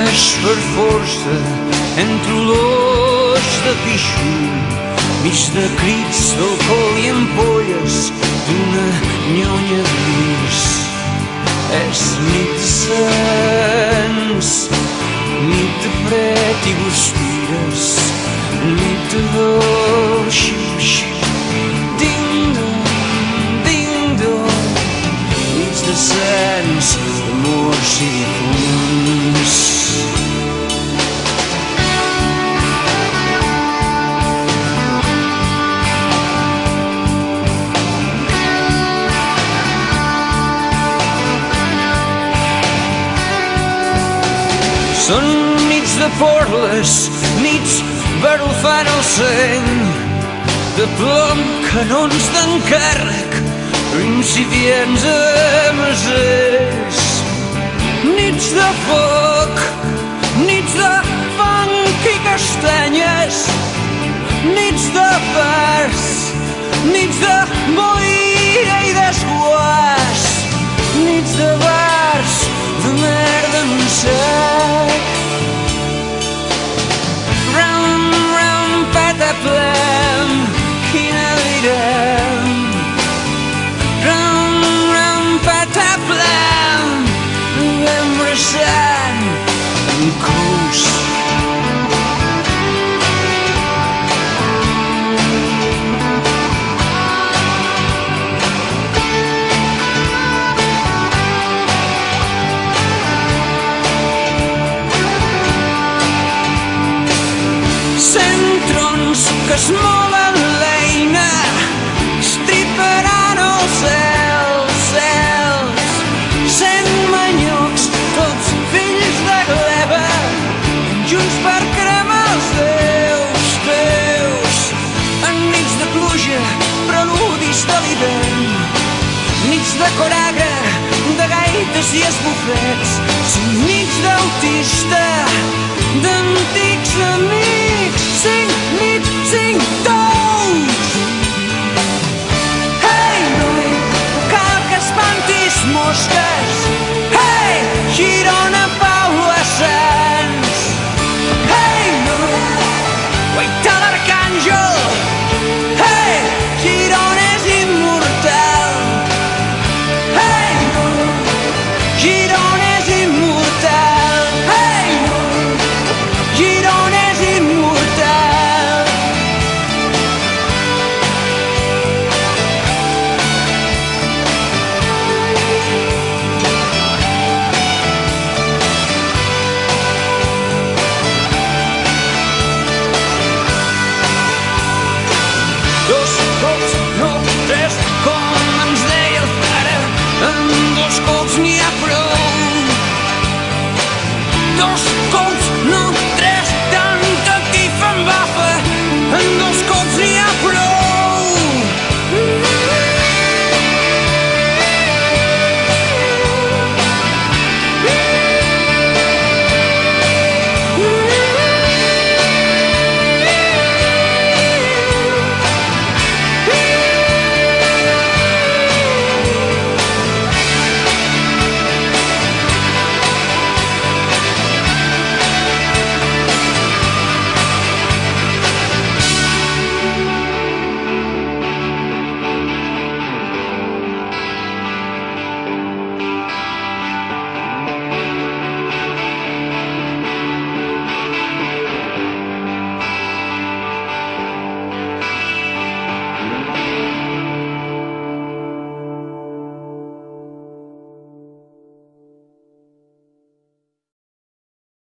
camines per força entre olors de pixo, mig de crits d'alcohol i ampolles d'una nyonya gris. És nit de sants, nit de fred i guspires, nit de dol, xip-xip, ding-dong, ding-dong, nits de sants, d'amors i difunts. Són nits de porles, nits barrufant el seny, de plom, canons d'encàrrec, incipients a masers. Nits de foc, nits de fang i castanyes, nits de fars, nits de boira i desguàs, nits de bars, de merda en sec. Round, round, pataplem, quina direm. Round, round, pataplem, novembre sant, en cous. Que es molen l'eina, estriparan els cels, sent manyocs, tots fills de gleba, junts per cremar els déus, en nits de pluja, preludis de l'hivern, nits de coragre, de gaites i esbufets, nits d'autista, d'antics amics, cinc nits, cinc tous. Hey, noi, cal que espantis mosques. Hey, Girona, Pau a Sants. Hey, noi, guaita l'arcàngel. Hey, Girona és immortal. Hey, noi, Girona és immortal. Hey, noi, Girona és immortal. Dos cops, no tres, com ens deia el pare, amb dos cops n'hi ha prou. Dos